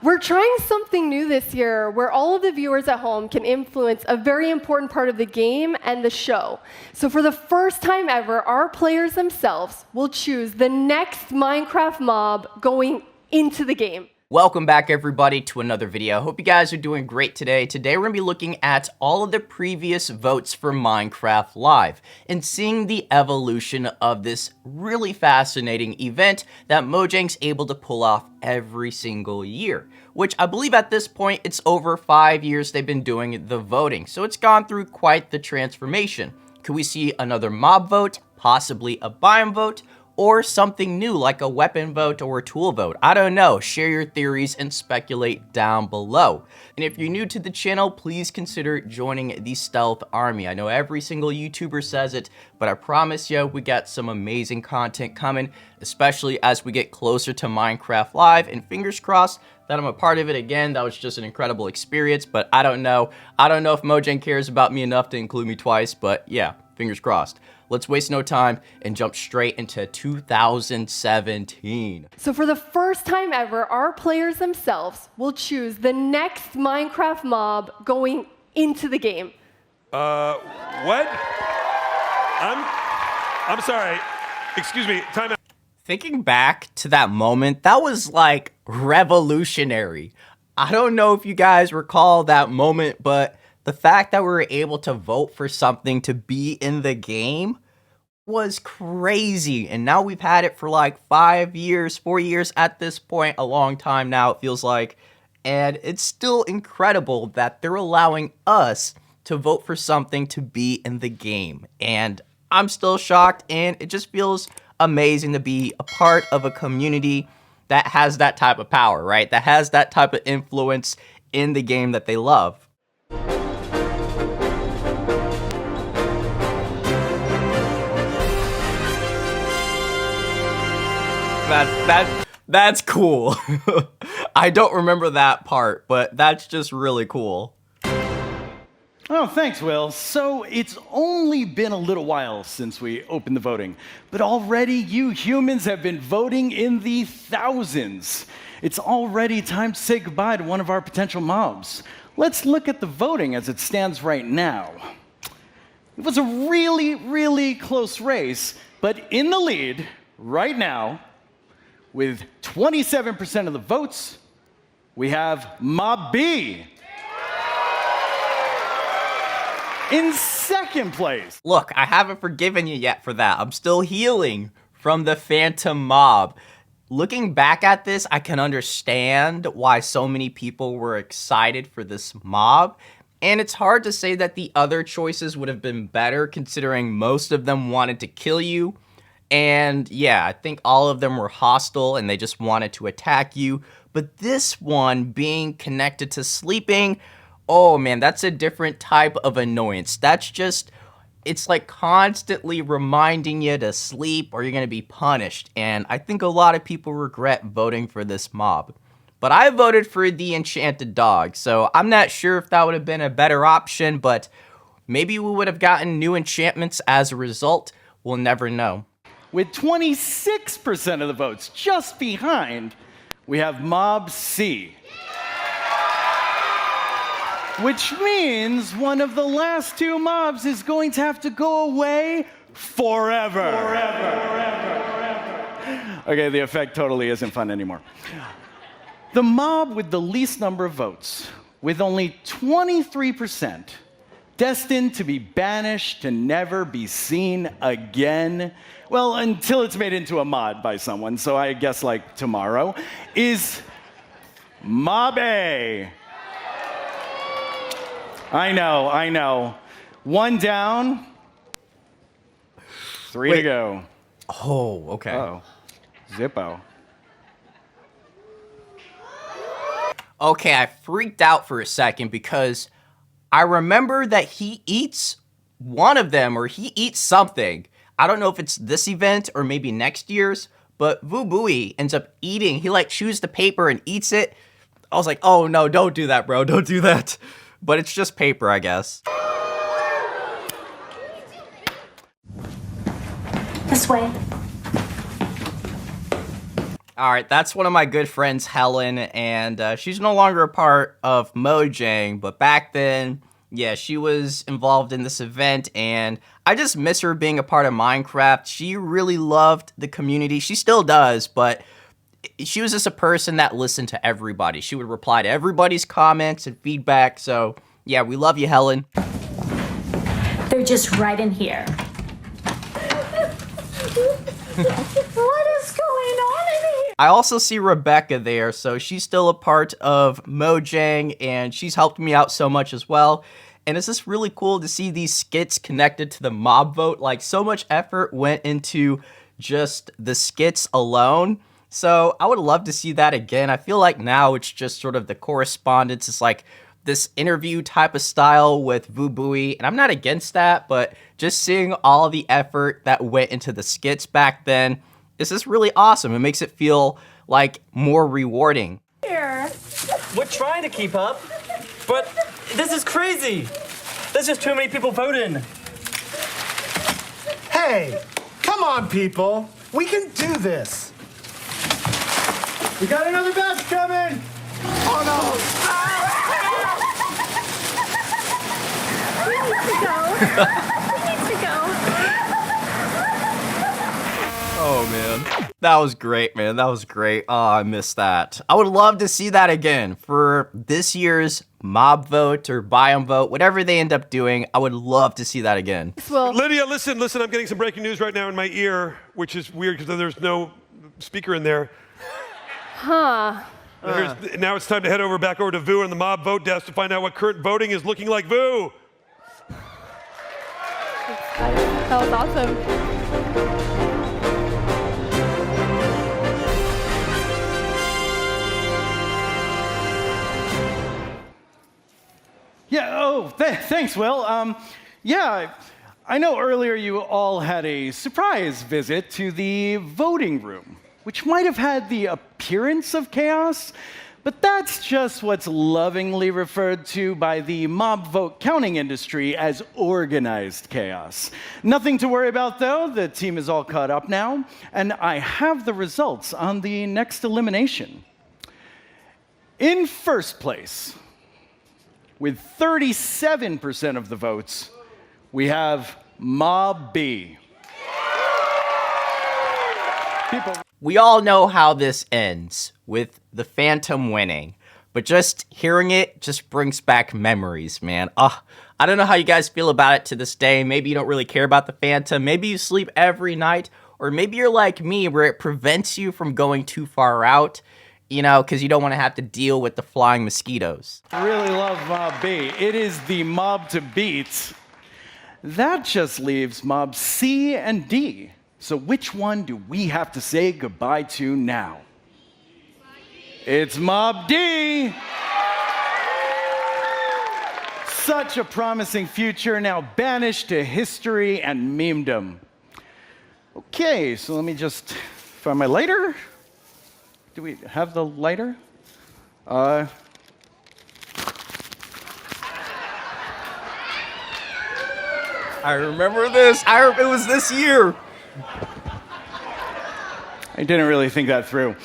We're trying something new this year where all of the viewers at home can influence a very important part of the game and the show. So for the first time ever, our players themselves will choose the next Minecraft mob going into the game. Welcome back, everybody, to another video. Hope you guys are doing great today. Today we're going to be looking at all of the previous votes for Minecraft Live and seeing the evolution of this really fascinating event that Mojang's able to pull off every single year, which I believe at this point it's over 5 years they've been doing the voting, so it's gone through quite the transformation. Could we see another mob vote, possibly a biome vote, or something new like a weapon vote or a tool vote? I don't know. Share your theories and speculate down below. And if you're new to the channel, please consider joining the Stealth Army. I know every single YouTuber says it, but I promise you we got some amazing content coming, especially as we get closer to Minecraft Live, and fingers crossed that I'm a part of it again. That was just an incredible experience, but I don't know. I don't know if Mojang cares about me enough to include me twice, but yeah, fingers crossed. Let's waste no time and jump straight into 2017. So for the first time ever, our players themselves will choose the next Minecraft mob going into the game. What? I'm sorry. Excuse me. Time out. Thinking back to that moment, that was like revolutionary. I don't know if you guys recall that moment, but the fact that we were able to vote for something to be in the game was crazy. And now we've had it for like 5 years, 4 years at this point, a long time now it feels like. And it's still incredible that they're allowing us to vote for something to be in the game. And I'm still shocked, and it just feels amazing to be a part of a community that has that type of power, right? That has that type of influence in the game that they love. That's cool. I don't remember that part, but that's just really cool. Oh, thanks, Will. So it's only been a little while since we opened the voting, but already you humans have been voting in the thousands. It's already time to say goodbye to one of our potential mobs. Let's look at the voting as it stands right now. It was a really, really close race, but in the lead right now, with 27% of the votes, we have Mob B. In second place. Look, I haven't forgiven you yet for that. I'm still healing from the Phantom Mob. Looking back at this, I can understand why so many people were excited for this mob. And it's hard to say that the other choices would have been better, considering most of them wanted to kill you. And yeah, I think all of them were hostile and they just wanted to attack you. But this one, being connected to sleeping, oh man, that's a different type of annoyance. That's just, it's like constantly reminding you to sleep or you're going to be punished. And I think a lot of people regret voting for this mob. But I voted for the enchanted dog, so I'm not sure if that would have been a better option, but maybe we would have gotten new enchantments as a result. We'll never know. With 26% of the votes just behind, we have Mob C. Which means one of the last two mobs is going to have to go away forever. Okay, the effect totally isn't fun anymore. The mob with the least number of votes, with only 23%, destined to be banished to never be seen again, well, until it's made into a mod by someone, so I guess like tomorrow, is Mob A. I know. One down, three to go. Oh, okay. Oh, Zippo. Okay, I freaked out for a second because I remember that he eats one of them, or he eats something. I don't know if it's this event or maybe next year's, but Vubui ends up eating. He like chews the paper and eats it. I was like, oh no, don't do that, bro. Don't do that. But it's just paper, I guess. This way. All right, that's one of my good friends, Helen, and she's no longer a part of Mojang, but back then, yeah, she was involved in this event, and I just miss her being a part of Minecraft. She really loved the community. She still does, but she was just a person that listened to everybody. She would reply to everybody's comments and feedback, so yeah, we love you, Helen. They're just right in here. What is going on in here? I also see Rebecca there, so she's still a part of Mojang, and she's helped me out so much as well. And it's just really cool to see these skits connected to the mob vote. Like, so much effort went into just the skits alone. So I would love to see that again. I feel like now it's just sort of the correspondence. It's like this interview type of style with Vubui, and I'm not against that, but just seeing all the effort that went into the skits back then is just really awesome. It makes it feel like more rewarding. Here. We're trying to keep up, but this is crazy. There's just too many people voting. Hey, come on, people. We can do this. We got another batch coming. Oh, no. We need to go. Oh, man. That was great, man. That was great. Oh, I missed that. I would love to see that again for this year's mob vote or biome vote, whatever they end up doing. I would love to see that again. Well, Lydia, listen, I'm getting some breaking news right now in my ear, which is weird because there's no speaker in there. huh. Now it's time to head back over to Vu and the mob vote desk to find out what current voting is looking like. Vu! That was awesome. Yeah, thanks, Will. Yeah, I know earlier you all had a surprise visit to the voting room, which might have had the appearance of chaos, but that's just what's lovingly referred to by the mob vote counting industry as organized chaos. Nothing to worry about, though. The team is all caught up now, and I have the results on the next elimination. In first place, with 37% of the votes, we have Mob B. We all know how this ends, with the Phantom winning. But just hearing it just brings back memories, man. I don't know how you guys feel about it to this day. Maybe you don't really care about the Phantom. Maybe you sleep every night. Or maybe you're like me, where it prevents you from going too far out, you know, because you don't want to have to deal with the flying mosquitoes. I really love Mob B. It is the mob to beat. That just leaves Mob C and D. So which one do we have to say goodbye to now? It's Mob D! Such a promising future, now banished to history and memedom. Okay, so let me just find my lighter. Do we have the lighter? I remember this. It was this year. I didn't really think that through.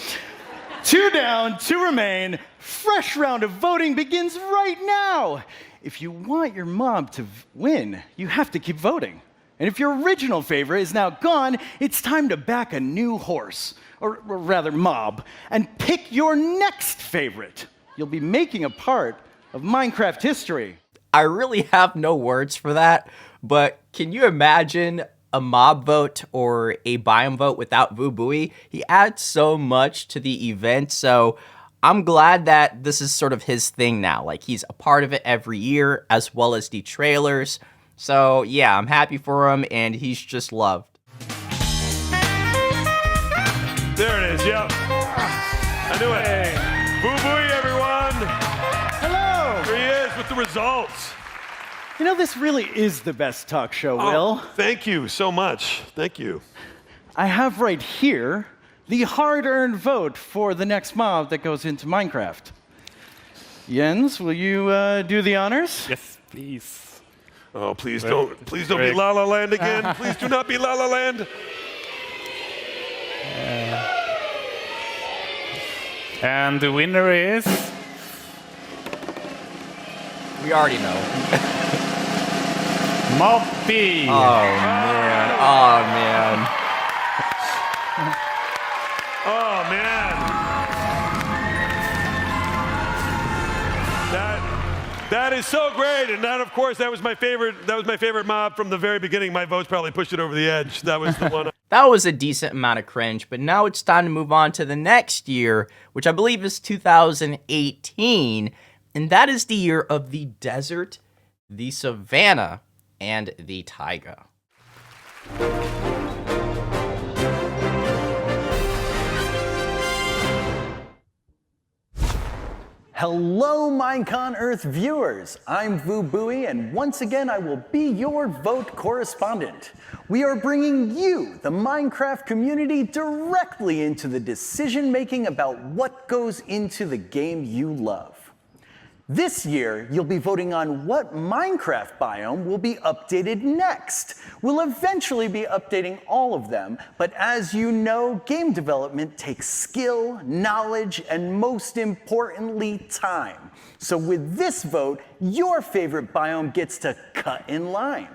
2 down, 2 remain. Fresh round of voting begins right now. If you want your mob to win, you have to keep voting. And if your original favorite is now gone, it's time to back a new horse, or rather mob, and pick your next favorite. You'll be making a part of Minecraft history. I really have no words for that, but can you imagine a mob vote or a biome vote without Vubui? He adds so much to the event, so I'm glad that this is sort of his thing now. Like, he's a part of it every year, as well as the trailers. So yeah, I'm happy for him, and he's just loved. There it is, yep. I knew it. Boo-booey, everyone. Hello! Here he is with the results. You know, this really is the best talk show, Will. Thank you so much. Thank you. I have right here the hard-earned vote for the next mob that goes into Minecraft. Jens, will you do the honors? Yes, please. Oh, please don't be La La Land again. Please do not be La La Land. And the winner is... We already know. Moppy! Oh, man. Oh, man. Oh man. That is so great, and that, of course, that was my favorite mob from the very beginning. My votes probably pushed it over the edge. That was the one. That was a decent amount of cringe, but now it's time to move on to the next year, which I believe is 2018, and that is the year of the desert, the savanna, and the taiga. Hello, Minecon Earth viewers. I'm Vu Bui, and once again, I will be your vote correspondent. We are bringing you, the Minecraft community, directly into the decision-making about what goes into the game you love. This year, you'll be voting on what Minecraft biome will be updated next. We'll eventually be updating all of them, but as you know, game development takes skill, knowledge, and most importantly, time. So with this vote, your favorite biome gets to cut in line.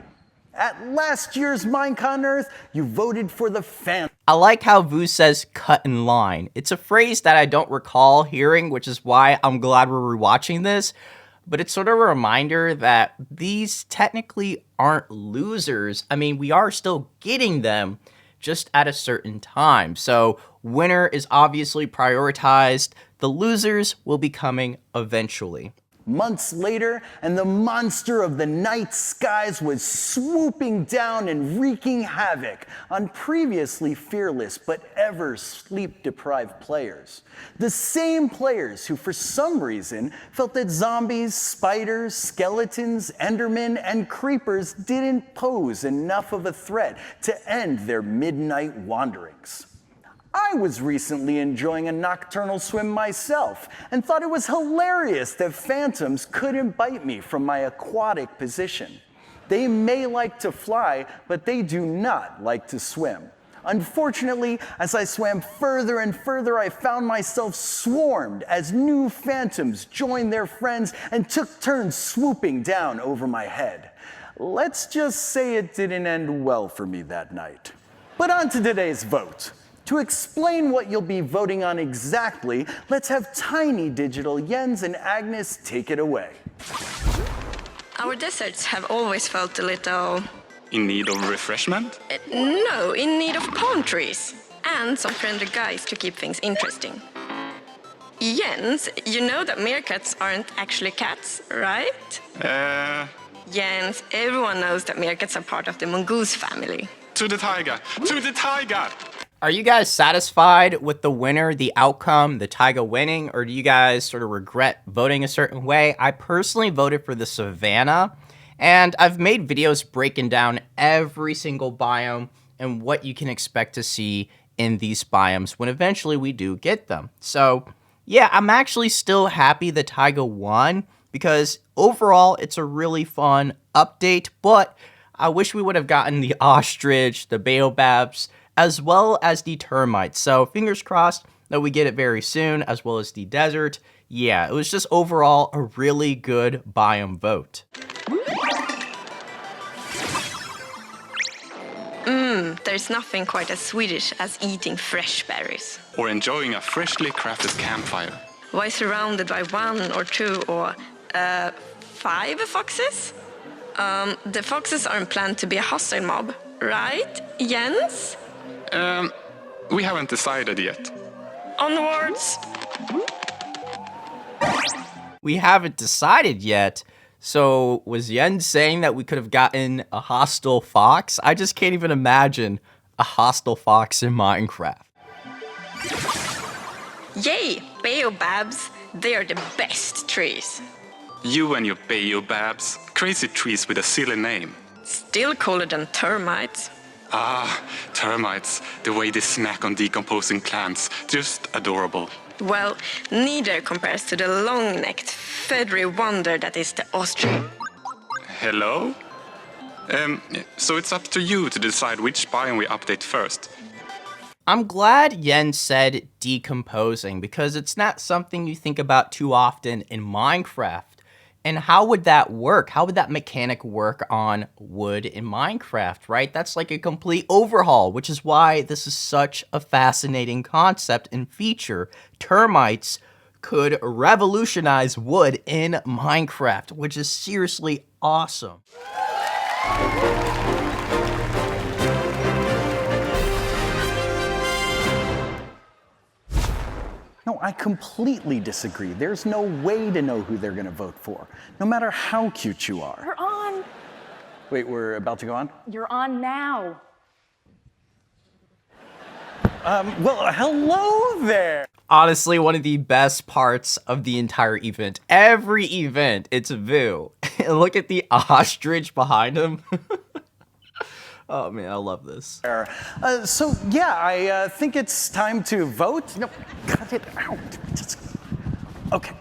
At last year's Minecon Earth, you voted for the Phantom. I like how Vu says cut in line. It's a phrase that I don't recall hearing, which is why I'm glad we're rewatching this. But it's sort of a reminder that these technically aren't losers. I mean, we are still getting them, just at a certain time. So winner is obviously prioritized. The losers will be coming eventually. Months later, and the monster of the night skies was swooping down and wreaking havoc on previously fearless but ever sleep-deprived players. The same players who, for some reason, felt that zombies, spiders, skeletons, endermen, and creepers didn't pose enough of a threat to end their midnight wanderings. I was recently enjoying a nocturnal swim myself and thought it was hilarious that phantoms couldn't bite me from my aquatic position. They may like to fly, but they do not like to swim. Unfortunately, as I swam further and further, I found myself swarmed as new phantoms joined their friends and took turns swooping down over my head. Let's just say it didn't end well for me that night. But on to today's vote. To explain what you'll be voting on exactly, let's have Tiny Digital Jens and Agnes take it away. Our deserts have always felt a little... In need of refreshment? No, in need of palm trees. And some friendly guys to keep things interesting. Jens, you know that meerkats aren't actually cats, right? Jens, everyone knows that meerkats are part of the mongoose family. To the taiga! To the taiga! Are you guys satisfied with the winner, the outcome, the taiga winning, or do you guys sort of regret voting a certain way? I personally voted for the savanna, and I've made videos breaking down every single biome and what you can expect to see in these biomes when eventually we do get them. So yeah, I'm actually still happy the taiga won because overall it's a really fun update, but I wish we would have gotten the ostrich, the baobabs, as well as the termites. So fingers crossed that we get it very soon, as well as the desert. Yeah, it was just overall a really good biome vote. There's nothing quite as Swedish as eating fresh berries. Or enjoying a freshly crafted campfire. Why surrounded by 1 or 2 or 5 foxes? The foxes aren't planned to be a hostile mob, right, Jens? We haven't decided yet. Onwards! We haven't decided yet. So was Jens saying that we could have gotten a hostile fox? I just can't even imagine a hostile fox in Minecraft. Yay, baobabs! They are the best trees. You and your baobabs. Crazy trees with a silly name. Still cooler than termites. Ah, termites. The way they snack on decomposing plants. Just adorable. Well, neither compares to the long-necked, feathery wonder that is the ostrich. Hello? So it's up to you to decide which biome we update first. I'm glad Yen said decomposing because it's not something you think about too often in Minecraft. And how would that work? How would that mechanic work on wood in Minecraft, right? That's like a complete overhaul, which is why this is such a fascinating concept and feature. Termites could revolutionize wood in Minecraft, which is seriously awesome. No, I completely disagree. There's no way to know who they're going to vote for, no matter how cute you are. We're on. Wait, we're about to go on? You're on now. Well, hello there. Honestly, one of the best parts of the entire event. Every event, it's Vu. And look at the ostrich behind him. Oh man, I love this. So yeah, I think it's time to vote. No, cut it out. Okay.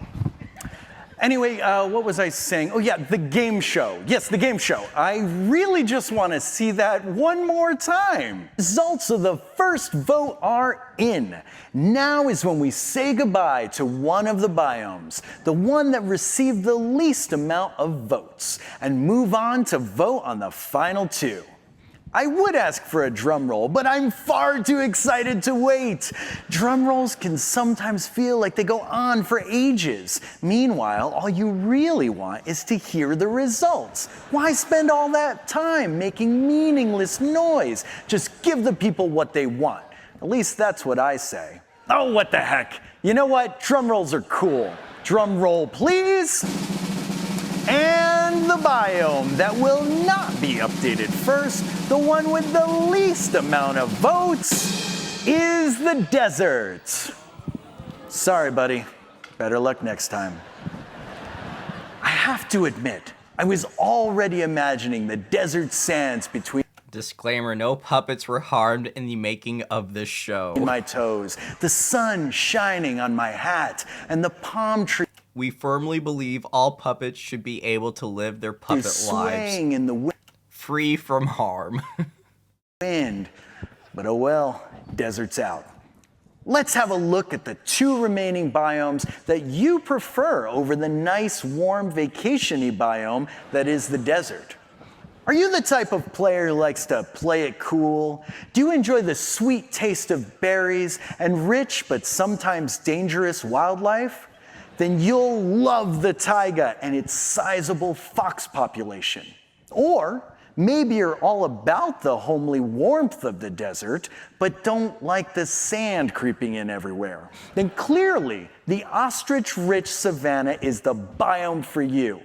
Anyway, what was I saying? Oh yeah, the game show. Yes, the game show. I really just want to see that one more time. Results of the first vote are in. Now is when we say goodbye to one of the biomes, the one that received the least amount of votes, and move on to vote on the final two. I would ask for a drum roll, but I'm far too excited to wait. Drum rolls can sometimes feel like they go on for ages. Meanwhile, all you really want is to hear the results. Why spend all that time making meaningless noise? Just give the people what they want. At least that's what I say. Oh, what the heck. You know what? Drum rolls are cool. Drum roll, please. And the biome that will not be updated first, the one with the least amount of votes, is the desert. Sorry, buddy. Better luck next time. I have to admit, I was already imagining the desert sands between Disclaimer, no puppets were harmed in the making of this show. my toes, the sun shining on my hat, and the palm tree We firmly believe all puppets should be able to live their puppet lives swaying in the free from harm. wind. But oh well, desert's out. Let's have a look at the two remaining biomes that you prefer over the nice, warm, vacation-y biome that is the desert. Are you the type of player who likes to play it cool? Do you enjoy the sweet taste of berries and rich but sometimes dangerous wildlife? Then you'll love the taiga and its sizable fox population. Or maybe you're all about the homely warmth of the desert, but don't like the sand creeping in everywhere. Then clearly, the ostrich-rich savanna is the biome for you.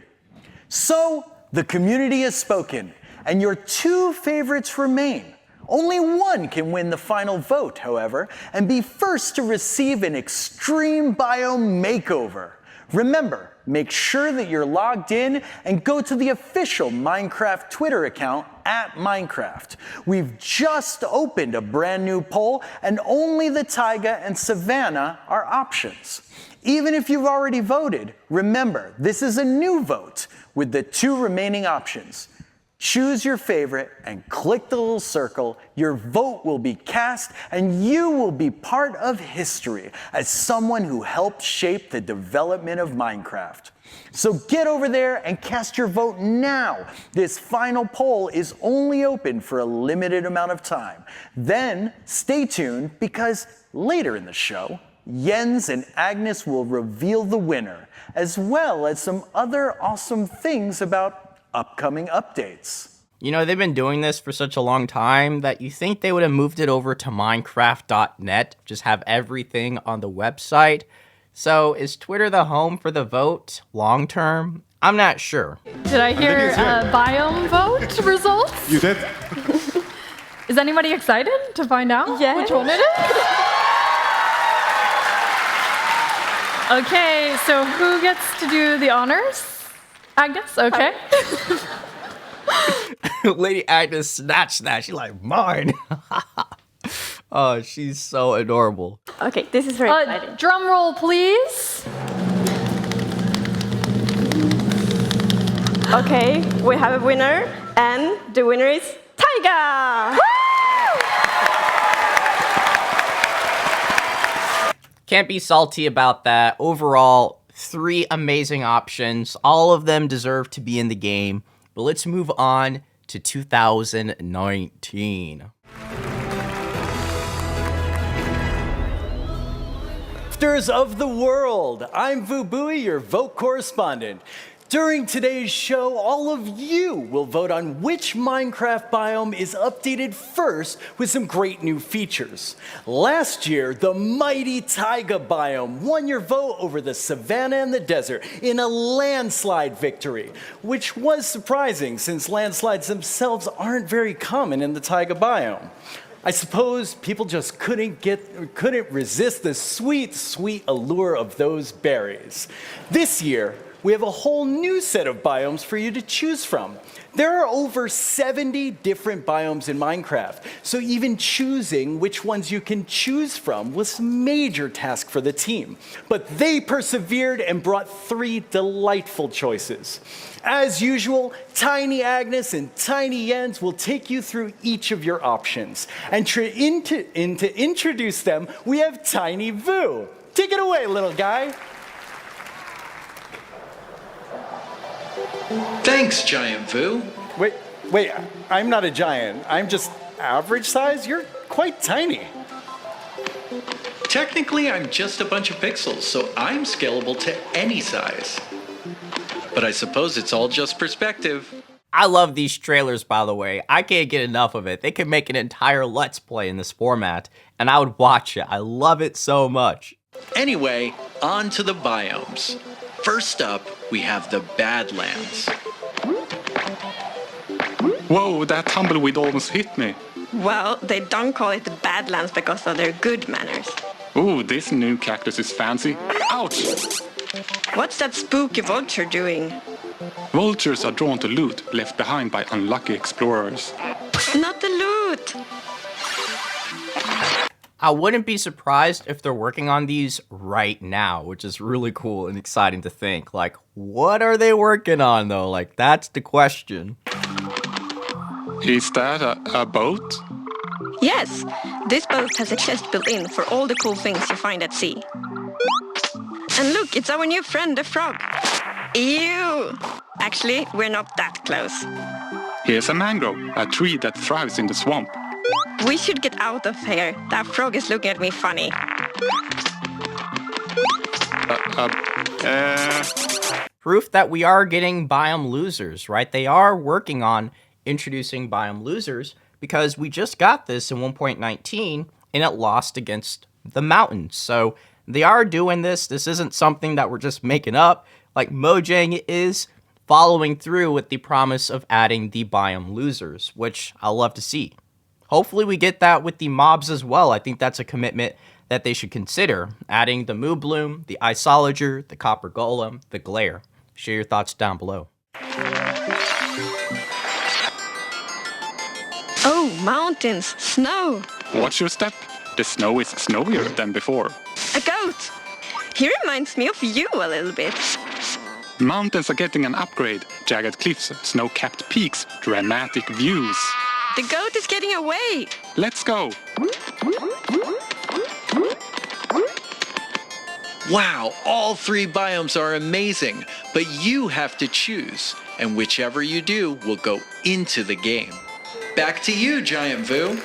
So, the community has spoken, and your two favorites remain. Only one can win the final vote, however, and be first to receive an extreme biome makeover. Remember, make sure that you're logged in and go to the official Minecraft Twitter account @Minecraft. We've just opened a brand new poll, and only the taiga and savanna are options. Even if you've already voted, remember, this is a new vote with the two remaining options. Choose your favorite and click the little circle. Your vote will be cast and you will be part of history as someone who helped shape the development of Minecraft. So get over there and cast your vote now. This final poll is only open for a limited amount of time. Then stay tuned because later in the show, Jens and Agnes will reveal the winner, as well as some other awesome things about upcoming updates. You know, they've been doing this for such a long time that you think they would have moved it over to Minecraft.net, just have everything on the website. So is Twitter the home for the vote long term? I'm not sure. Did I hear biome vote results? You did? Is anybody excited to find out which one it is? Okay, so who gets to do the honors? Agnes, okay. Lady Agnes snatched that. She's like, mine. Oh, she's so adorable. Okay, this is very exciting. Drum roll, please. Okay, we have a winner, and the winner is Taiga! Can't be salty about that. Overall, 3 amazing options. All of them deserve to be in the game. But let's move on to 2019. Crafters of the world, I'm Vubui, your vote correspondent. During today's show, all of you will vote on which Minecraft biome is updated first with some great new features. Last year, the mighty taiga biome won your vote over the savanna and the desert in a landslide victory, which was surprising since landslides themselves aren't very common in the taiga biome. I suppose people just couldn't resist the sweet, sweet allure of those berries. This year, we have a whole new set of biomes for you to choose from. There are over 70 different biomes in Minecraft, so even choosing which ones you can choose from was a major task for the team. But they persevered and brought 3 delightful choices. As usual, Tiny Agnes and Tiny Jens will take you through each of your options. And to introduce them, we have Tiny Vu. Take it away, little guy. Thanks, Giant Vu. Wait, I'm not a giant. I'm just average size. You're quite tiny. Technically, I'm just a bunch of pixels, so I'm scalable to any size. But I suppose it's all just perspective. I love these trailers, by the way. I can't get enough of it. They could make an entire Let's Play in this format, and I would watch it. I love it so much. Anyway, on to the biomes. First up, we have the Badlands. Whoa, that tumbleweed almost hit me. Well, they don't call it the Badlands because of their good manners. Ooh, this new cactus is fancy. Ouch! What's that spooky vulture doing? Vultures are drawn to loot left behind by unlucky explorers. Not the loot! I wouldn't be surprised if they're working on these right now, which is really cool and exciting to think. Like, what are they working on, though? Like, that's the question. Is that a boat? Yes, this boat has a chest built in for all the cool things you find at sea. And look, it's our new friend, the frog. Ew! Actually, we're not that close. Here's a mangrove, a tree that thrives in the swamp. We should get out of here. That frog is looking at me funny. Proof that we are getting biome losers, right? They are working on introducing biome losers because we just got this in 1.19 and it lost against the mountains. So they are doing this. This isn't something that we're just making up. Like Mojang is following through with the promise of adding the biome losers, which I'll love to see. Hopefully we get that with the mobs as well. I think that's a commitment that they should consider, adding the Moo Bloom, the Isolager, the Copper Golem, the Glare. Share your thoughts down below. Oh, mountains, snow. Watch your step. The snow is snowier than before. A goat. He reminds me of you a little bit. Mountains are getting an upgrade. Jagged cliffs, snow-capped peaks, dramatic views. The goat is getting away. Let's go. Wow, all 3 biomes are amazing, but you have to choose, and whichever you do will go into the game. Back to you, Giant Vu.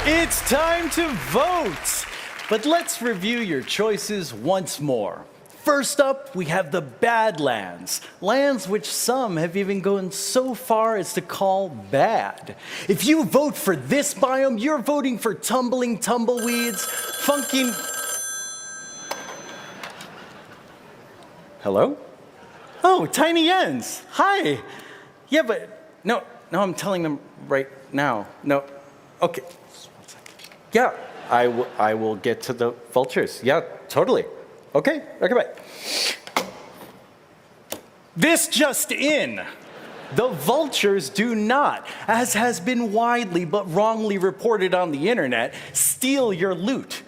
It's time to vote! But let's review your choices once more. First up, we have the Badlands, lands which some have even gone so far as to call bad. If you vote for this biome, you're voting for tumbling tumbleweeds, funky... Hello? Oh, Tiny Jens. Hi. Yeah, but no, I'm telling them right now. No, okay. Yeah, I will get to the vultures. Yeah, totally. Okay, bye. This just in. The vultures do not, as has been widely but wrongly reported on the internet, steal your loot.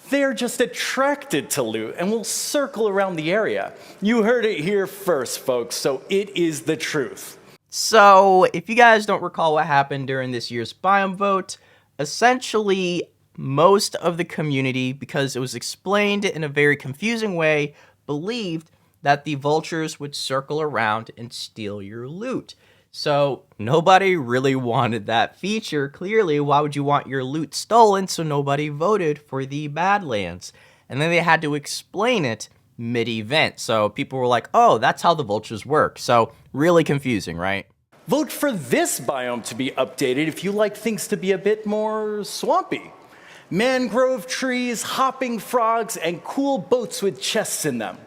They're just attracted to loot and will circle around the area. You heard it here first, folks, so it is the truth. So, if you guys don't recall what happened during this year's biome vote, essentially most of the community, because it was explained in a very confusing way, believed that the vultures would circle around and steal your loot. So nobody really wanted that feature. Clearly, why would you want your loot stolen? So nobody voted for the Badlands. And then they had to explain it mid-event. So people were like, oh, that's how the vultures work. So really confusing, right? Vote for this biome to be updated if you like things to be a bit more swampy. Mangrove trees, hopping frogs, and cool boats with chests in them.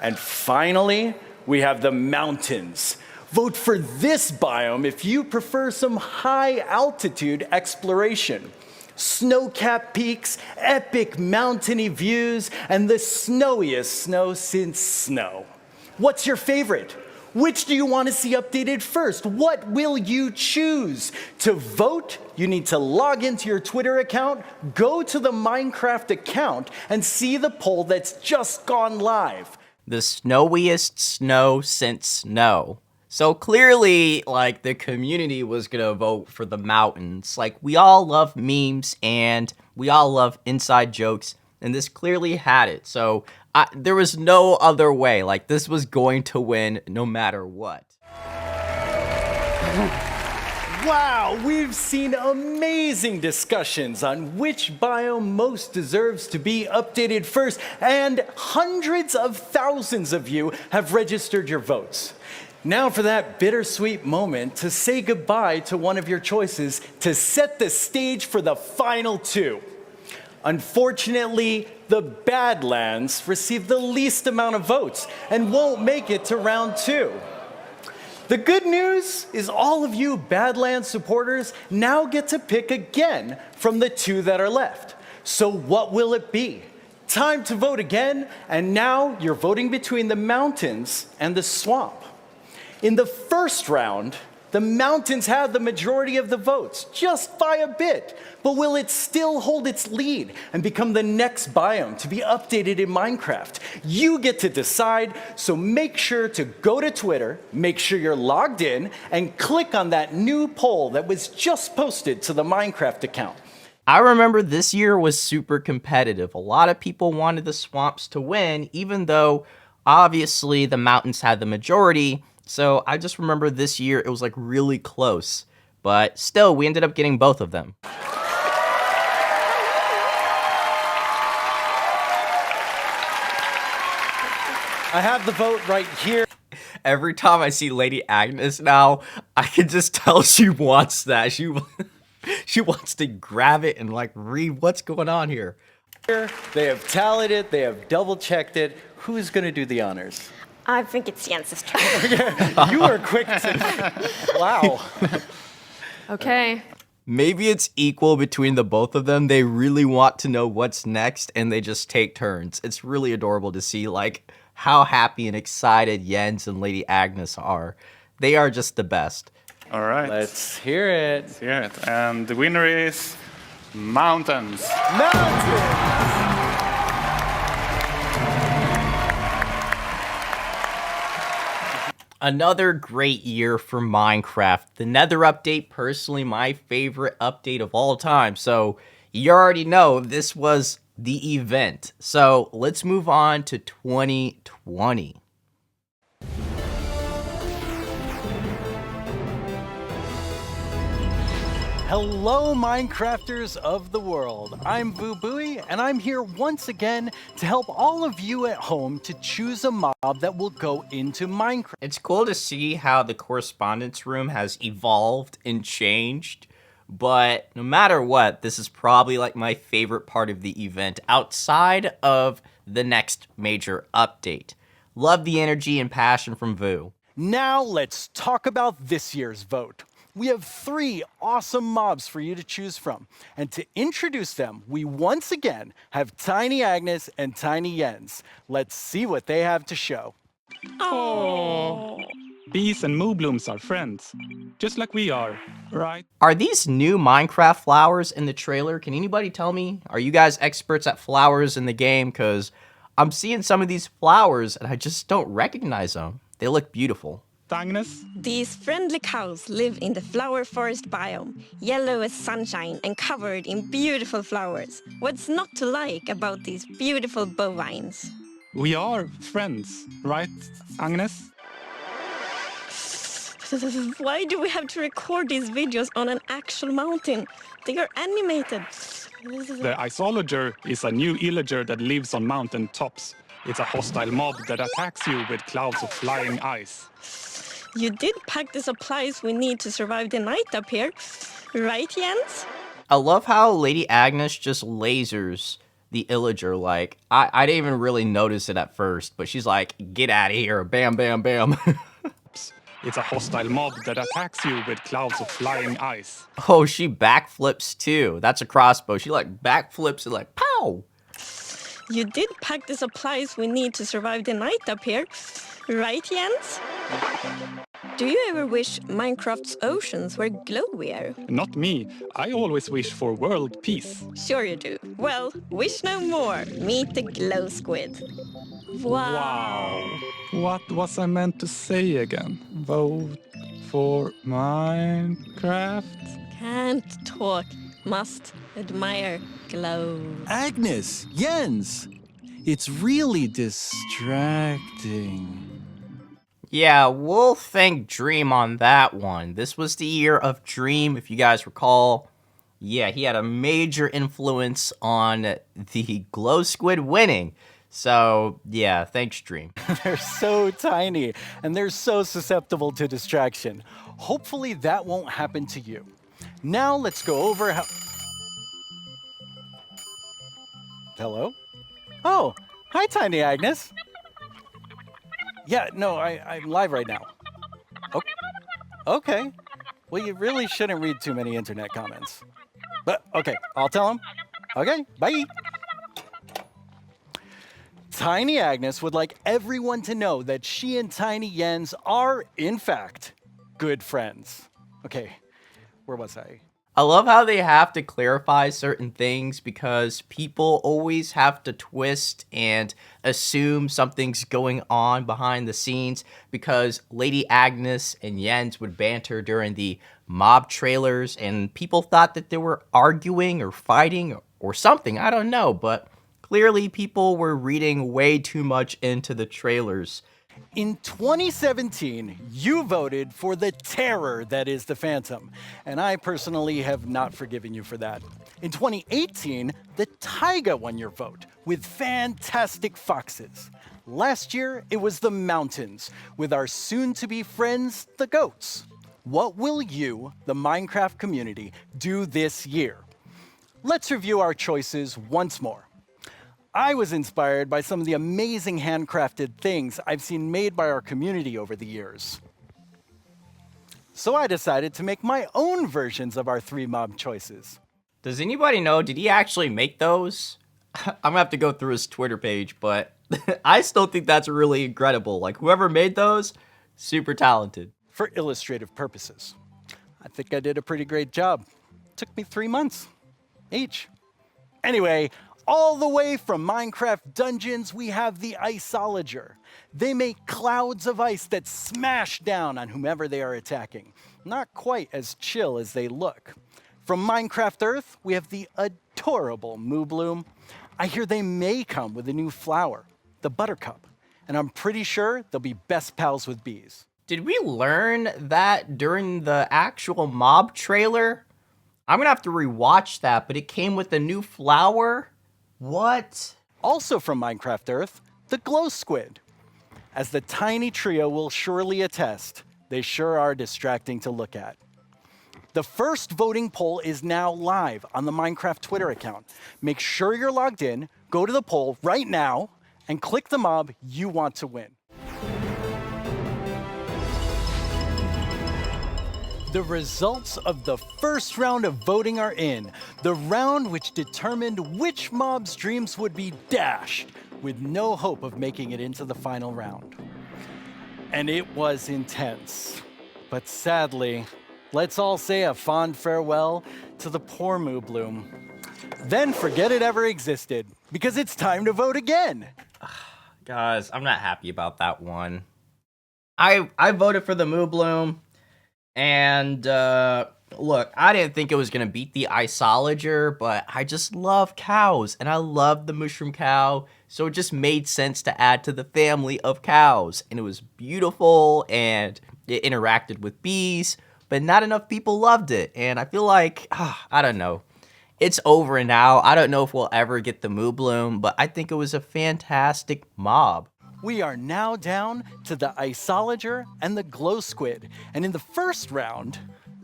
And finally, we have the mountains. Vote for this biome if you prefer some high-altitude exploration. Snow-capped peaks, epic mountainy views, and the snowiest snow since snow. What's your favorite? Which do you want to see updated first? What will you choose? To vote, you need to log into your Twitter account, go to the Minecraft account, and see the poll that's just gone live. The snowiest snow since snow. So clearly, like, the community was gonna vote for the mountains. Like, we all love memes and we all love inside jokes, and this clearly had it. So there was no other way. Like, this was going to win no matter what. Wow, we've seen amazing discussions on which biome most deserves to be updated first, and hundreds of thousands of you have registered your votes. Now for that bittersweet moment to say goodbye to one of your choices to set the stage for the final two. Unfortunately, the Badlands received the least amount of votes and won't make it to round two. The good news is all of you Badlands supporters now get to pick again from the two that are left. So what will it be? Time to vote again, and now you're voting between the mountains and the swamp. In the first round, the mountains had the majority of the votes, just by a bit. But will it still hold its lead and become the next biome to be updated in Minecraft? You get to decide, so make sure to go to Twitter, make sure you're logged in, and click on that new poll that was just posted to the Minecraft account. I remember this year was super competitive. A lot of people wanted the swamps to win, even though obviously the mountains had the majority. So I just remember this year it was like really close, but still we ended up getting both of them. I have the vote right here. Every time I see Lady Agnes now, I can just tell she wants that. She wants to grab it and like read what's going on here. They have tallied it, they have double checked it. Who's gonna do the honors? I think it's Jens's turn. You are quick to... Wow. Okay. Maybe it's equal between the both of them. They really want to know what's next, and they just take turns. It's really adorable to see, like, how happy and excited Jens and Lady Agnes are. They are just the best. All right. Let's hear it. Let's hear it. And the winner is Mountains. Mountains! Another great year for Minecraft. The Nether update, personally my favorite update of all time. So you already know this was the event. So let's move on to 2020. Hello, Minecrafters of the world. I'm Boo Booey, and I'm here once again to help all of you at home to choose a mob that will go into Minecraft. It's cool to see how the correspondence room has evolved and changed, but no matter what, this is probably like my favorite part of the event outside of the next major update. Love the energy and passion from Vu. Now let's talk about this year's vote. We have 3 awesome mobs for you to choose from. And to introduce them, we once again have Tiny Agnes and Tiny Jens. Let's see what they have to show. Oh. Bees and moo blooms are friends, just like we are, right? Are these new Minecraft flowers in the trailer? Can anybody tell me? Are you guys experts at flowers in the game? Because I'm seeing some of these flowers and I just don't recognize them. They look beautiful. Agnes? These friendly cows live in the flower forest biome, yellow as sunshine and covered in beautiful flowers. What's not to like about these beautiful bovines? We are friends, right, Agnes? Why do we have to record these videos on an actual mountain? They are animated. The isolager is a new illager that lives on mountain tops. It's a hostile mob that attacks you with clouds of flying ice. You did pack the supplies we need to survive the night up here, right, Jens? I love how Lady Agnes just lasers the illager. Like, I didn't even really notice it at first, but she's like, get out of here, bam, bam, bam. It's a hostile mob that attacks you with clouds of flying ice. Oh, she backflips too. That's a crossbow. She like backflips and like, pow! You did pack the supplies we need to survive the night up here, right, Jens? Do you ever wish Minecraft's oceans were glowier? Not me. I always wish for world peace. Sure you do. Well, wish no more. Meet the Glow Squid. Wow. What was I meant to say again? Vote for Minecraft? Can't talk. Must admire Glow. Agnes, Jens, it's really distracting. Yeah, we'll thank Dream on that one. This was the year of Dream, if you guys recall. Yeah, he had a major influence on the Glow Squid winning. So, yeah, thanks, Dream. They're so tiny, and they're so susceptible to distraction. Hopefully that won't happen to you. Now let's go over how... Hello? Oh, hi, Tiny Agnes. Yeah, no, I'm live right now. Okay. Well, you really shouldn't read too many internet comments. But, okay, I'll tell him. Okay, bye. Tiny Agnes would like everyone to know that she and Tiny Jens are, in fact, good friends. Okay, where was I? I love how they have to clarify certain things because people always have to twist and assume something's going on behind the scenes because Lady Agnes and Jens would banter during the mob trailers and people thought that they were arguing or fighting or something. I don't know, but clearly people were reading way too much into the trailers. In 2017, you voted for the terror that is the Phantom, and I personally have not forgiven you for that. In 2018, the taiga won your vote with fantastic foxes. Last year, it was the mountains with our soon-to-be friends, the goats. What will you, the Minecraft community, do this year? Let's review our choices once more. I was inspired by some of the amazing handcrafted things I've seen made by our community over the years. So I decided to make my own versions of our 3 mob choices. Does anybody know, did he actually make those? I'm gonna have to go through his Twitter page, but I still think that's really incredible. Like, whoever made those, super talented. For illustrative purposes, I think I did a pretty great job. Took me 3 months each. Anyway, all the way from Minecraft Dungeons, we have the Isolager. They make clouds of ice that smash down on whomever they are attacking. Not quite as chill as they look. From Minecraft Earth, we have the adorable Moobloom. I hear they may come with a new flower, the Buttercup, and I'm pretty sure they'll be best pals with bees. Did we learn that during the actual mob trailer? I'm gonna have to rewatch that, but it came with a new flower? What? Also from Minecraft Earth, the Glow Squid. As the tiny trio will surely attest, they sure are distracting to look at. The first voting poll is now live on the Minecraft Twitter account. Make sure you're logged in, go to the poll right now, and click the mob you want to win. The results of the first round of voting are in, the round which determined which mob's dreams would be dashed, with no hope of making it into the final round. And it was intense. But sadly, let's all say a fond farewell to the poor Moobloom. Then forget it ever existed, because it's time to vote again. Guys, I'm not happy about that one. I voted for the Moo Bloom, and look, I didn't think it was gonna beat the Isolager, but I just love cows, and I love the mushroom cow, so it just made sense to add to the family of cows, and it was beautiful, and it interacted with bees, but not enough people loved it, and I feel like, I don't know. It's over now. I don't know if we'll ever get the Moo Bloom, but I think it was a fantastic mob. We are now down to the Isolager and the Glow Squid. And in the first round,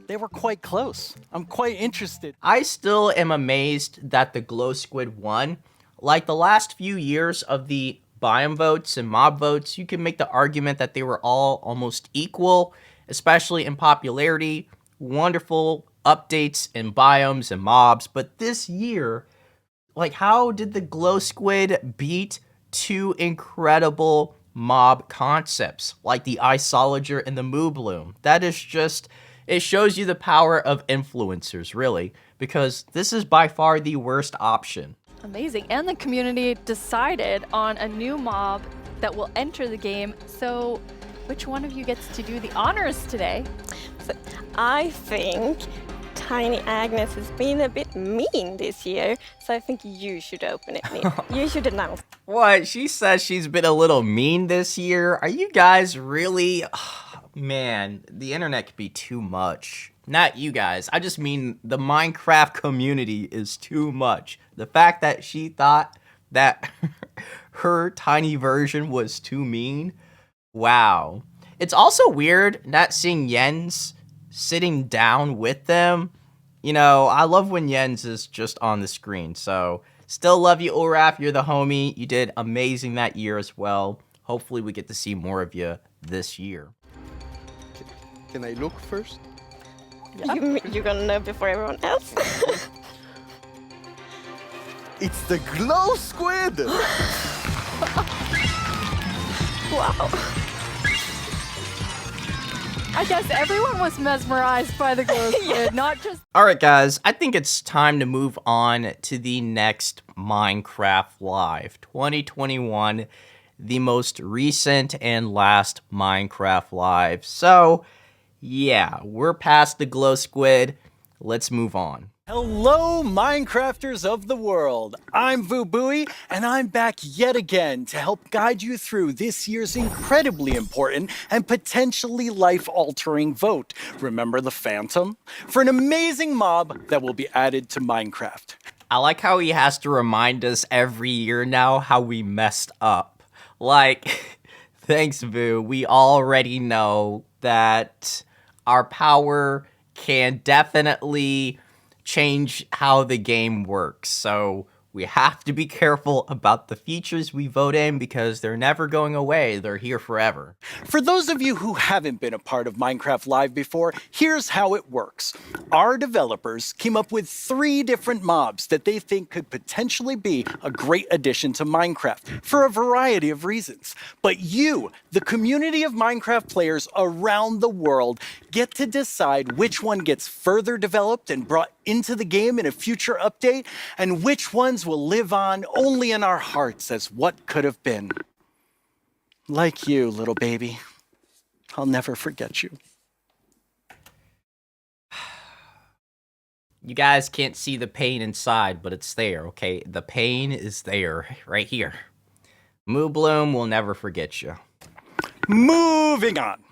they were quite close. I'm quite interested. I still am amazed that the Glow Squid won. Like the last few years of the biome votes and mob votes, you can make the argument that they were all almost equal, especially in popularity. Wonderful updates in biomes and mobs. But this year, like, how did the Glow Squid beat two incredible mob concepts like the Isolager and the Moo Bloom? That is just, it shows you the power of influencers, really, because this is by far the worst option. Amazing. And the community decided on a new mob that will enter the game. So which one of you gets to do the honors today? So I think Tiny Agnes has been a bit mean this year, so I think you should open it, Neil. You should announce. What? She says she's been a little mean this year? Are you guys really? Oh, man, the internet could be too much. Not you guys. I just mean the Minecraft community is too much. The fact that she thought that her tiny version was too mean. Wow. It's also weird not seeing Jens sitting down with them. You know, I love when Jens is just on the screen. So, still love you, Olaf. You're the homie. You did amazing that year as well. Hopefully, we get to see more of you this year. Can I look first? Yeah. You're gonna know before everyone else? It's the Glow Squid! Wow. I guess everyone was mesmerized by the Glow Squid, not just... All right, guys, I think it's time to move on to the next Minecraft Live 2021, the most recent and last Minecraft Live. So, yeah, we're past the Glow Squid. Let's move on. Hello, Minecrafters of the world. I'm Vubui, and I'm back yet again to help guide you through this year's incredibly important and potentially life-altering vote. Remember the Phantom? For an amazing mob that will be added to Minecraft. I like how he has to remind us every year now how we messed up. Like, thanks, Vu. We already know that our power can definitely change how the game works. So we have to be careful about the features we vote in because they're never going away. They're here forever. For those of you who haven't been a part of Minecraft Live before, here's how it works. Our developers came up with 3 different mobs that they think could potentially be a great addition to Minecraft for a variety of reasons. But you, the community of Minecraft players around the world, get to decide which one gets further developed and brought into the game in a future update, and which ones will live on only in our hearts as what could have been. Like you, little baby. I'll never forget you. You guys can't see the pain inside, but it's there, okay? The pain is there, right here. Moo Bloom will never forget you. Moving on.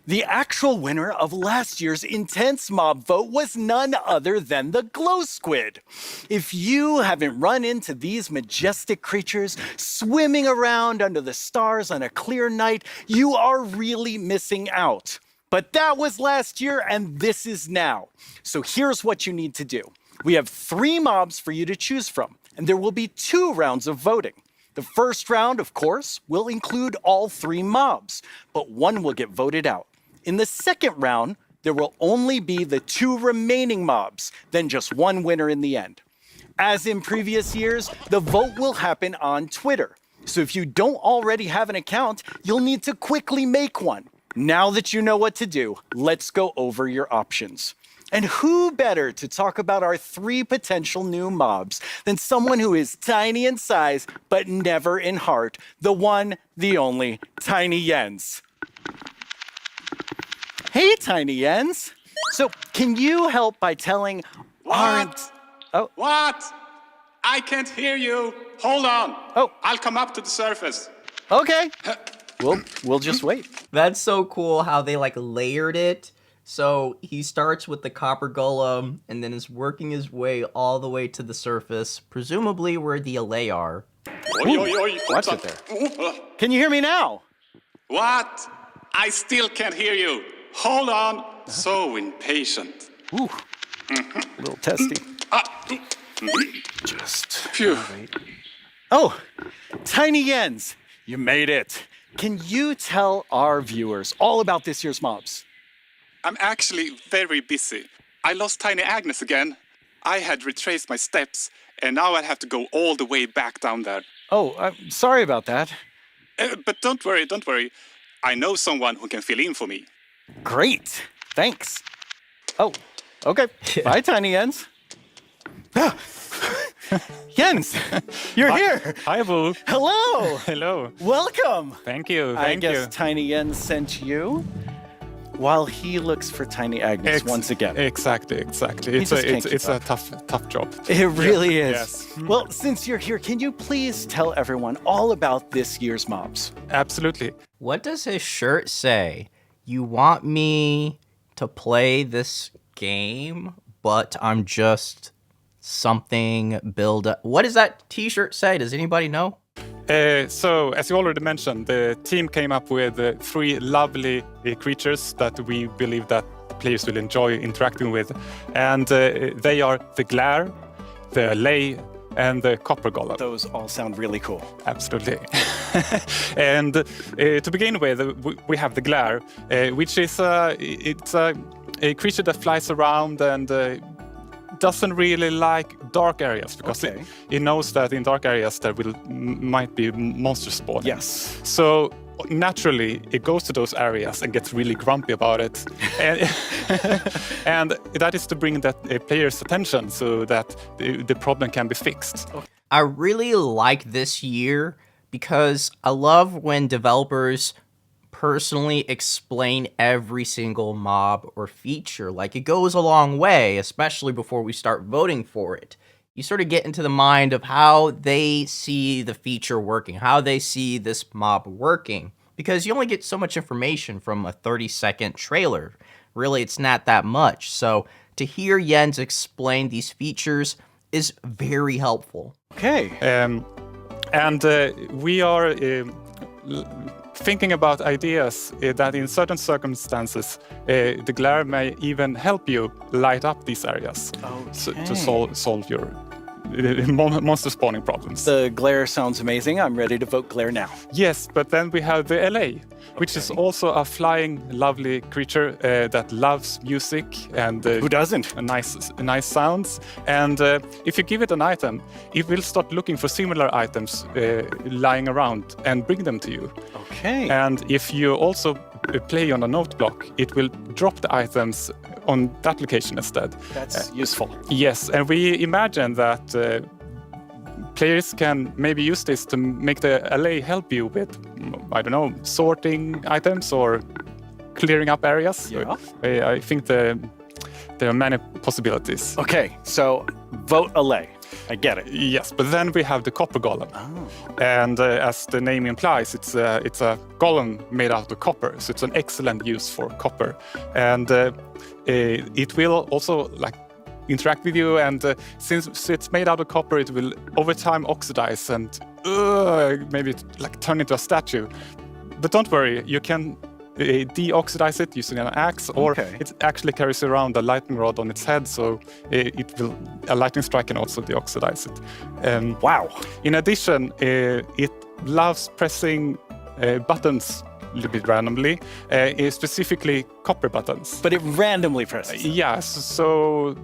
The actual winner of last year's intense mob vote was none other than the Glow Squid. If you haven't run into these majestic creatures swimming around under the stars on a clear night, you are really missing out. But that was last year and this is now. So here's what you need to do. We have 3 mobs for you to choose from, and there will be 2 rounds of voting. The first round, of course, will include all 3 mobs, but one will get voted out. In the second round, there will only be the 2 remaining mobs, then just one winner in the end. As in previous years, the vote will happen on Twitter. So if you don't already have an account, you'll need to quickly make one. Now that you know what to do, let's go over your options. And who better to talk about our 3 potential new mobs than someone who is tiny in size, but never in heart, the one, the only, Tiny Jens. Hey, Tiny Jens. So, can you help by telling What? Oh. What? I can't hear you. Hold on. Oh. I'll come up to the surface. Okay. We'll just wait. That's so cool how they like layered it. So he starts with the copper golem and then is working his way all the way to the surface, presumably where the Allay are. Oi, oi, oi. Watch it there. Can you hear me now? What? I still can't hear you. Hold on. So impatient. Ooh. A little testy. Just Phew. wait. Oh, Tiny Jens, you made it. Can you tell our viewers all about this year's mobs? I'm actually very busy. I lost Tiny Agnes again. I had retraced my steps, and now I'd have to go all the way back down there. Oh, I'm sorry about that. But don't worry, don't worry. I know someone who can fill in for me. Great. Thanks. Oh, okay. Bye, Tiny Jens. Jens, you're here. Hi, Boo. Hello. Hello. Welcome. Thank you. I Thank guess you. Tiny Jens sent you while he looks for Tiny Agnes once again. Exactly. It's a tough job. It really is. Yes. Well, since you're here, can you please tell everyone all about this year's mobs? Absolutely. What does his shirt say? You want me to play this game, but I'm just something build up. What does that t-shirt say? Does anybody know? So, as you already mentioned, the team came up with 3 lovely creatures that we believe that players will enjoy interacting with. And they are the Glare, the Allay, and the Copper Golem. Those all sound really cool. Absolutely. And to begin with, we have the Glare, which is it's a creature that flies around and doesn't really like dark areas because it knows that in dark areas there might be monsters spawning. Yes. So naturally it goes to those areas and gets really grumpy about it, and that is to bring that player's attention so that the problem can be fixed. I really like this year because I love when developers personally explain every single mob or feature. Like, it goes a long way, especially before we start voting for it. You sort of get into the mind of how they see the feature working, how they see this mob working, because you only get so much information from a 30-second trailer. Really, it's not that much. So to hear Jens explain these features is very helpful. Okay. And we are thinking about ideas that in certain circumstances, the Glare may even help you light up these areas to solve your monster spawning problems. The Glare sounds amazing. I'm ready to vote Glare now. Yes, but then we have the Allay, which is also a flying, lovely creature that loves music and who doesn't? Nice sounds. And if you give it an item, it will start looking for similar items lying around and bring them to you. Okay. And if you also play on a note block, it will drop the items on that location instead. That's useful. Yes, and we imagine that players can maybe use this to make the Allay help you with, I don't know, sorting items or clearing up areas. Yeah. I think there are many possibilities. Okay, so vote Allay. I get it. Yes, but then we have the Copper Golem. Oh. And as the name implies, it's a golem made out of copper, so it's an excellent use for copper. And it will also interact with you, and since it's made out of copper, it will over time oxidize and maybe turn into a statue. But don't worry, you can deoxidize it using an axe, or it actually carries around a lightning rod on its head, so a lightning strike can also deoxidize it. Wow! In addition, it loves pressing buttons a little bit randomly, specifically copper buttons. But it randomly presses. Yes, so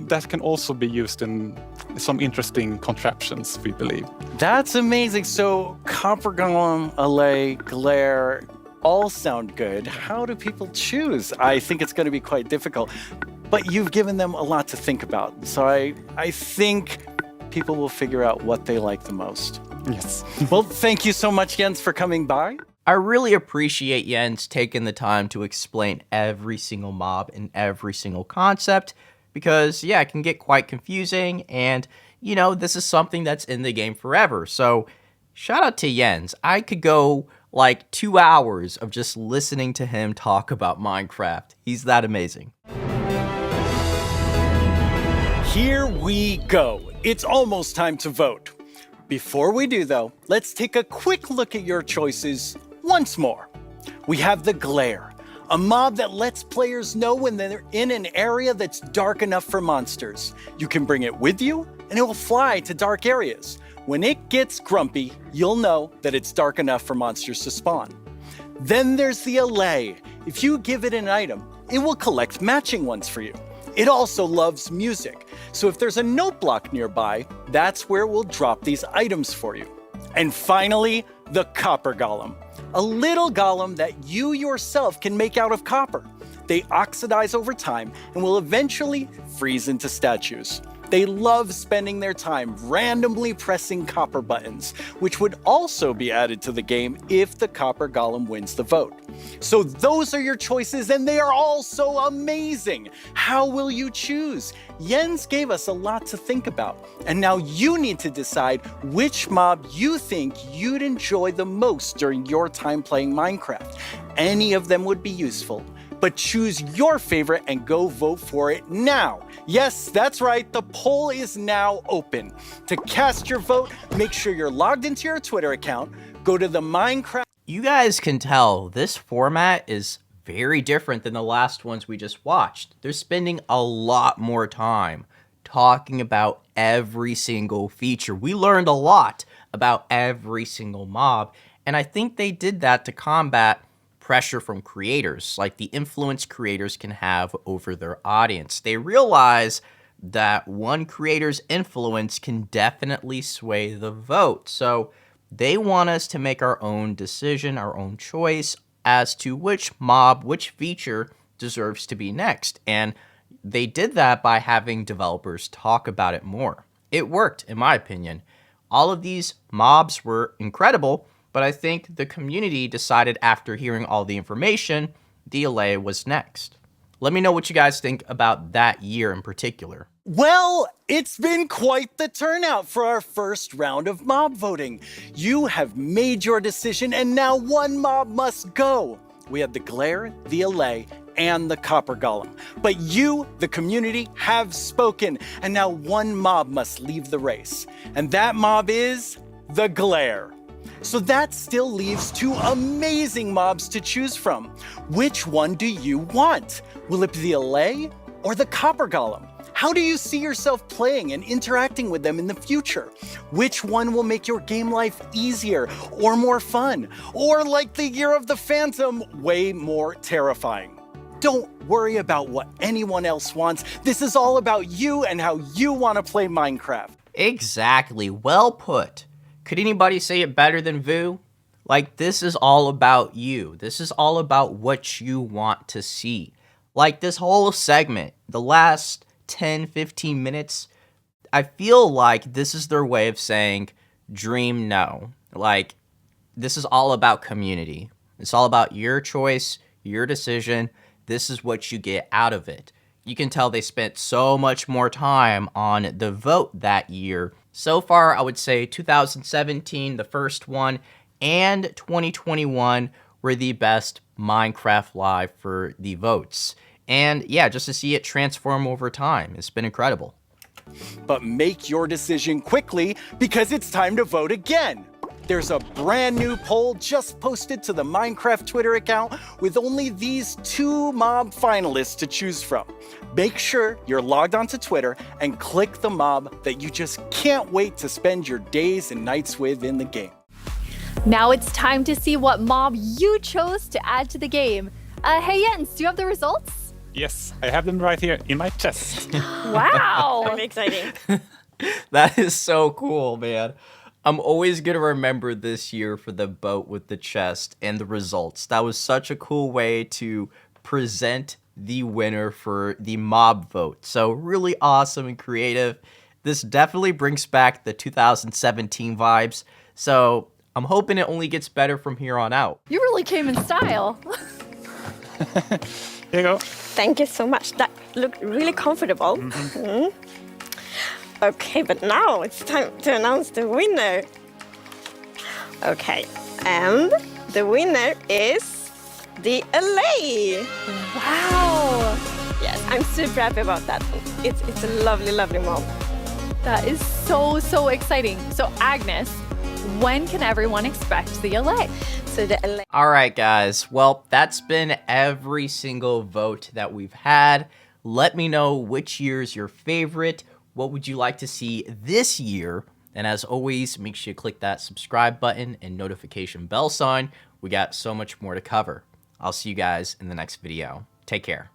that can also be used in some interesting contraptions, we believe. That's amazing. So Copper Golem, Allay, Glare, all sound good. How do people choose? I think it's going to be quite difficult, but you've given them a lot to think about. So I think people will figure out what they like the most. Yes. Well, thank you so much, Jens, for coming by. I really appreciate Jens taking the time to explain every single mob and every single concept because, yeah, it can get quite confusing and, this is something that's in the game forever. So, shout out to Jens. I could go like 2 hours of just listening to him talk about Minecraft. He's that amazing. Here we go. It's almost time to vote. Before we do, though, let's take a quick look at your choices once more. We have the Glare, a mob that lets players know when they're in an area that's dark enough for monsters. You can bring it with you, and it will fly to dark areas. When it gets grumpy, you'll know that it's dark enough for monsters to spawn. Then there's the Allay. If you give it an item, it will collect matching ones for you. It also loves music, so if there's a note block nearby, that's where it will drop these items for you. And finally, the Copper Golem, a little golem that you yourself can make out of copper. They oxidize over time and will eventually freeze into statues. They love spending their time randomly pressing copper buttons, which would also be added to the game if the Copper Golem wins the vote. So those are your choices, and they are all so amazing. How will you choose? Jens gave us a lot to think about, and now you need to decide which mob you think you'd enjoy the most during your time playing Minecraft. Any of them would be useful, but choose your favorite and go vote for it now. Yes, that's right, the poll is now open. To cast your vote, make sure you're logged into your Twitter account, go to the Minecraft. You guys can tell this format is very different than the last ones we just watched. They're spending a lot more time talking about every single feature. We learned a lot about every single mob, and I think they did that to combat pressure from creators, like the influence creators can have over their audience. They realize that one creator's influence can definitely sway the vote. So they want us to make our own decision, our own choice as to which mob, which feature deserves to be next. And they did that by having developers talk about it more. It worked, in my opinion. All of these mobs were incredible, but I think the community decided after hearing all the information, the Allay was next. Let me know what you guys think about that year in particular. Well, it's been quite the turnout for our first round of mob voting. You have made your decision, and now one mob must go. We had the Glare, the Allay, and the Copper Golem. But you, the community, have spoken, and now one mob must leave the race. And that mob is the Glare. So that still leaves two amazing mobs to choose from. Which one do you want? Will it be the Allay or the Copper Golem? How do you see yourself playing and interacting with them in the future? Which one will make your game life easier or more fun? Or like the Year of the Phantom, way more terrifying? Don't worry about what anyone else wants. This is all about you and how you want to play Minecraft. Exactly, well put. Could anybody say it better than Vu? Like, this is all about you. This is all about what you want to see. Like, this whole segment, the last 10, 15 minutes, I feel like this is their way of saying, dream no. Like, this is all about community. It's all about your choice, your decision. This is what you get out of it. You can tell they spent so much more time on the vote that year. So far, I would say 2017, the first one, and 2021 were the best Minecraft Live for the votes. And yeah, just to see it transform over time, it's been incredible. But make your decision quickly because it's time to vote again. There's a brand new poll just posted to the Minecraft Twitter account with only these two mob finalists to choose from. Make sure you're logged onto Twitter and click the mob that you just can't wait to spend your days and nights with in the game. Now it's time to see what mob you chose to add to the game. Hey Jens, do you have the results? Yes, I have them right here in my chest. Wow! Very exciting. That is so cool, man. I'm always going to remember this year for the vote with the chest and the results. That was such a cool way to present the winner for the mob vote. So really awesome and creative. This definitely brings back the 2017 vibes. So I'm hoping it only gets better from here on out. You really came in style. Here you go. Thank you so much. That looked really comfortable. Mm. Okay, but now it's time to announce the winner. Okay, and the winner is the LA. Wow. Yes, I'm super happy about that. It's a lovely, lovely mob. That is so exciting. So Agnes, when can everyone expect the LA? So the LA. All right, guys. Well, that's been every single vote that we've had. Let me know which year's your favorite. What would you like to see this year? And as always, make sure you click that subscribe button and notification bell sign. We got so much more to cover. I'll see you guys in the next video. Take care.